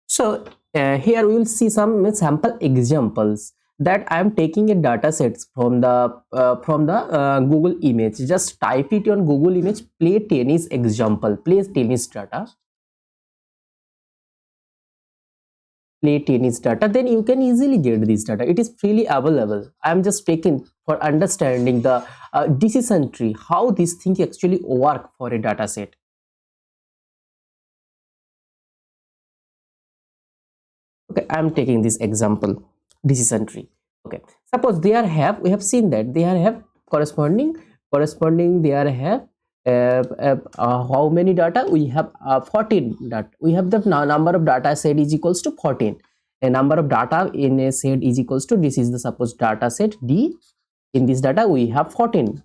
So here we will see some sample examples that I am taking a data sets from the Google image. Just type it on Google image, play tennis example, play tennis data, then you can easily get this data. It is freely available. I am just taking for understanding the decision tree, how these things actually work for a data set. Okay, I am taking this example, decision tree. Okay, suppose we have seen that they have corresponding they have how many data we have, 14 data. We have the number of data set is equals to 14. A number of data in a set is equals to, this is the suppose data set D. In this data we have 14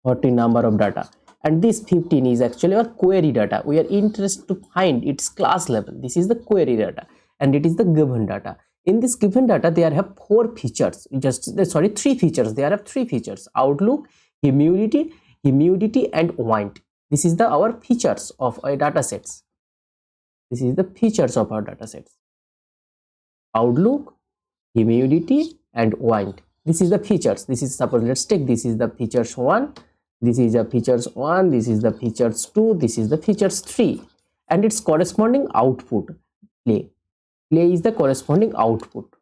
number of data, and this 15 is actually our query data. We are interested to find its class level. This is the query data, and it is the given data. In this given data there have four features, three features. There are three features: outlook, humidity, and wind. This is the our features of our data sets. This is the features of our data sets: outlook, humidity, and wind. This is the features. This is, suppose let's take, this is the features 1, this is the features 1, this is the features 2, this is the features 3, and its corresponding output, play is the corresponding output.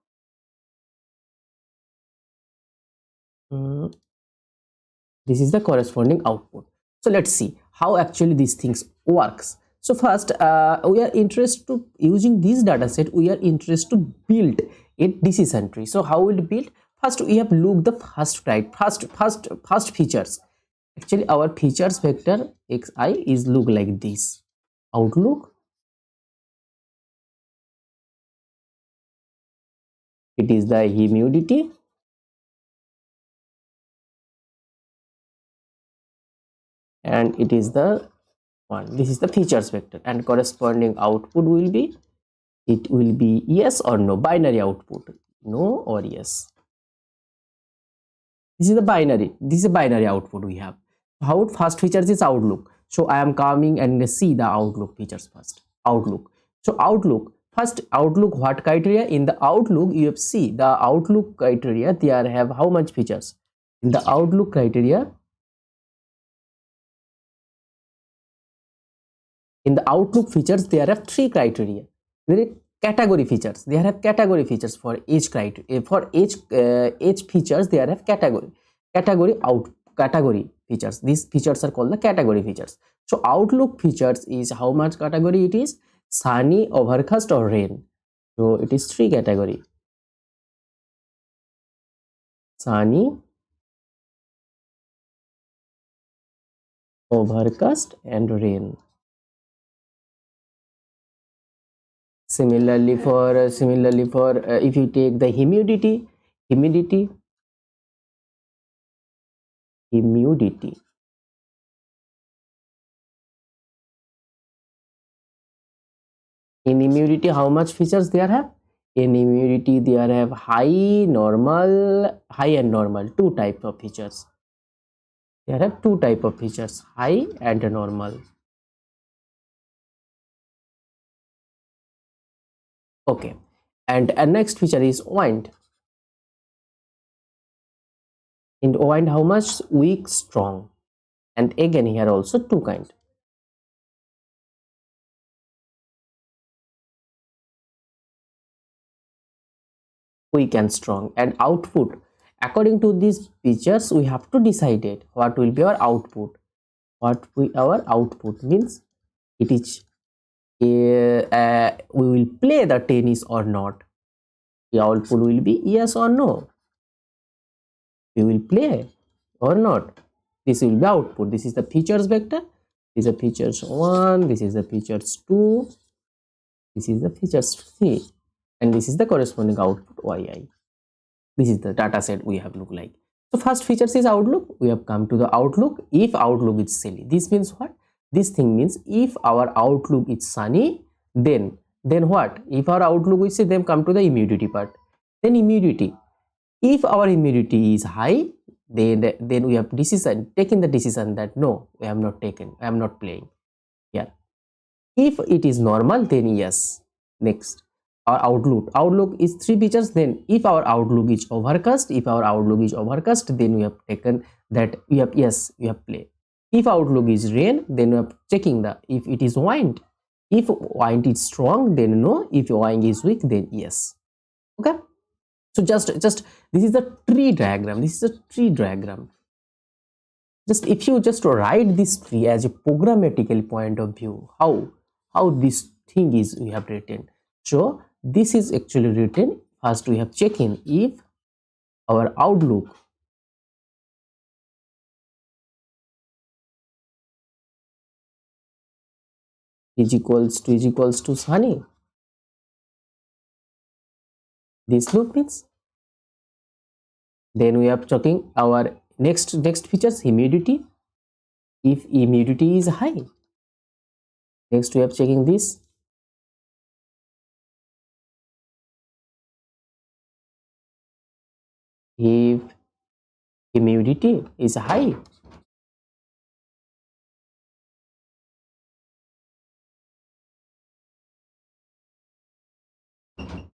This is the corresponding output. So let's see how actually these things works. So first we are interested to using this data set, we are interested to build a decision tree. So how will it build? First we have looked the first features. Actually our features vector xi is look like this: outlook, it is the humidity, and it is the one. This is the features vector, and corresponding output will be, it will be yes or no, binary output, no or yes. This is the binary, this is a binary output we have. How first features is outlook. So I am coming and see the outlook features first. Outlook. So outlook, first outlook, what criteria? In the outlook you have see the outlook criteria, there have how much features? In the outlook criteria, in the outlook features there are three criteria. There are category features. They have category features for each criteria. For each features there have category features. These features are called the category features. So outlook features is how much category it is? Sunny, overcast, or rain. So it is three category: sunny, overcast, and rain. Similarly for if you take the humidity, humidity in humidity, how much features there have? In humidity there have high, normal, high and normal, two type of features. There have two type of features, high and normal. Okay, and next feature is wind. In wind, how much? Weak, strong, and again here also two kind. Weak and strong. And output, according to these features we have to decide it what will be our output. Our output means it is we will play the tennis or not. The output will be yes or no, we will play or not. This will be output. This is the features vector, this is the features 1, this is the features 2, this is the features 3, and this is the corresponding output yi. This is the data set we have look like. So first features is outlook. We have come to the outlook. If outlook is sunny, this means what? This thing means if our outlook is sunny, then what? If our outlook is, then come to the humidity part. Then humidity. If our humidity is high, then we have taken the decision that no, we have not taken, I am not playing here. If it is normal, then yes. Next, our outlook is three features. Then if our outlook is overcast, then we have taken that, we have yes, we have play. If outlook is rain, then we are checking the, if it is wind. If wind is strong, then no. If wind is weak, then yes. Okay. So just this is the tree diagram. Just if you just write this tree as a programmatical point of view, how this thing is we have written. So this is actually written. First we have check in if our outlook is equals to sunny. This loop means, then we are checking our next features, humidity. If humidity is high, next we are checking this. If humidity is high,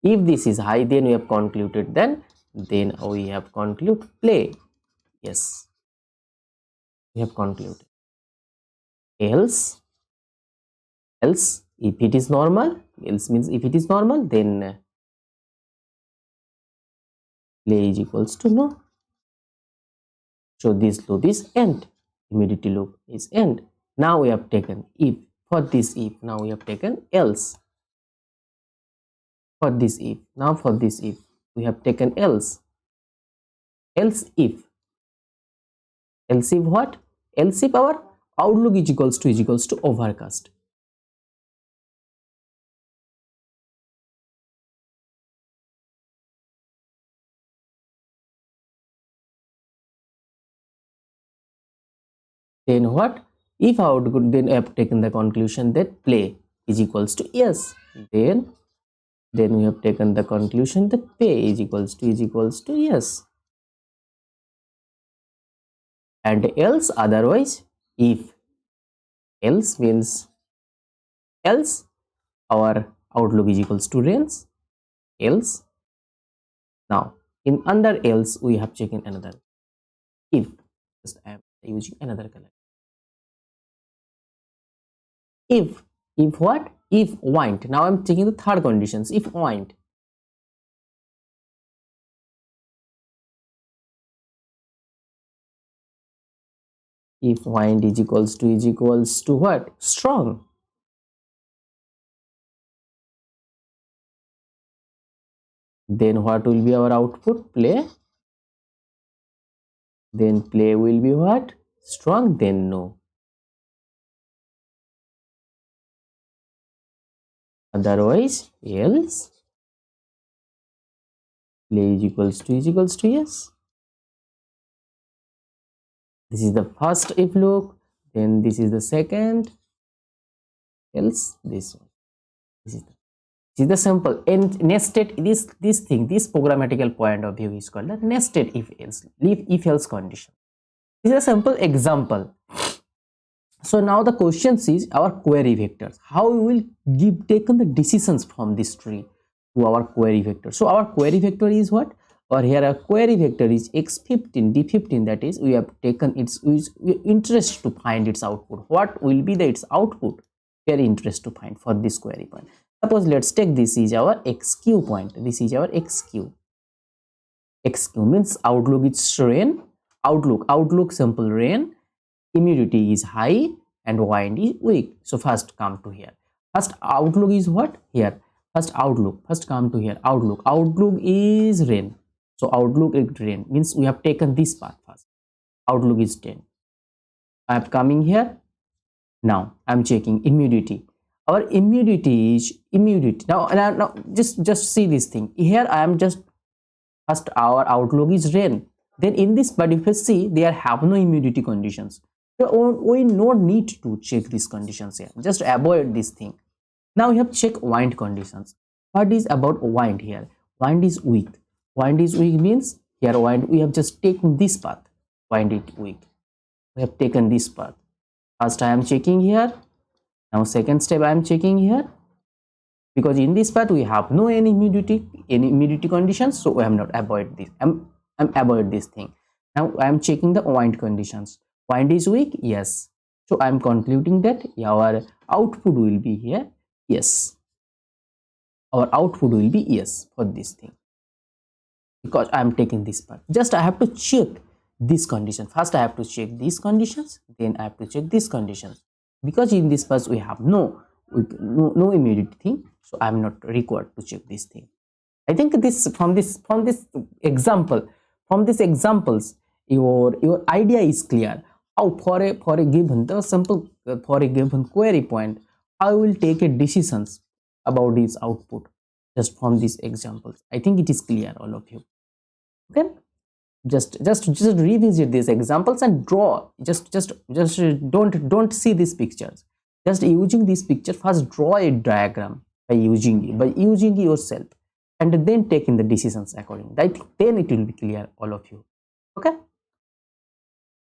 if this is high, then we have concluded, then we have conclude play. Yes, we have concluded. Else if it is normal, else means if it is normal, then play is equals to no. So this loop is end, humidity loop is end. Now we have taken if. For this if, now we have taken else. For this if, now for this if, we have taken else. Else if what? Else if our outlook is equals to overcast. Then what? If output, then I have taken the conclusion that play is equals to yes. Then we have taken the conclusion that pay is equals to yes. And else, otherwise, if. Else means else our outlook is equals to range. Else. Now in under else we have taken another if. Just I am using another color. If what? If wind. Now I'm taking the third conditions. If wind. If wind is equals to what? Strong. Then what will be our output? Play. Then play will be what? Strong. Then no. Otherwise, else. Play is equals to yes. This is the first if loop. Then this is the second. Else this one. This is the simple and nested. This programmatical point of view is called the nested if else, if else condition. This is a simple example. So now the question is our query vectors. How we will taken the decisions from this tree to our query vector. So our query vector is what? Or here our query vector is x15 d15, that is we have taken its interest to find its output. What will be its output? Very interest to find for this query point. Suppose let's take this is our xq point. This is our xq. Xq means outlook is rain. Outlook simple rain. Humidity is high and wind is weak. So first come to here. First outlook is what? Here. First come to here. Outlook is rain. So outlook is rain means we have taken this part first. Outlook is 10. I am coming here. Now I am checking humidity. Our humidity is now just see this thing. Here I am just first our outlook is rain. Then in this, but if you see, there have no humidity conditions. So we not need to check these conditions here. Just avoid this thing. Now we have check wind conditions. What is about wind here? Wind is weak. Wind is weak means here wind we have just taken this path. Wind is weak. We have taken this path. First I am checking here. Now second step I am checking here, because in this path we have no any humidity conditions, so I am not avoid this. I'm avoid this thing. Now I am checking the wind conditions. Wind is weak, yes. So I am concluding that our output will be here, yes. Our output will be yes for this thing, because I am taking this path. Just I have to check this condition. First I have to check these conditions, then I have to check these conditions, because in this path we have no immediate thing, so I am not required to check this thing. I think this from this example, from these examples, your idea is clear. How for a given the simple for a given query point, I will take a decisions about this output just from these examples. I think it is clear, all of you. Okay, just revisit these examples and draw. Just don't see these pictures. Just using this picture, first draw a diagram by using yourself, and then taking the decisions accordingly. I think then it will be clear, all of you. Okay.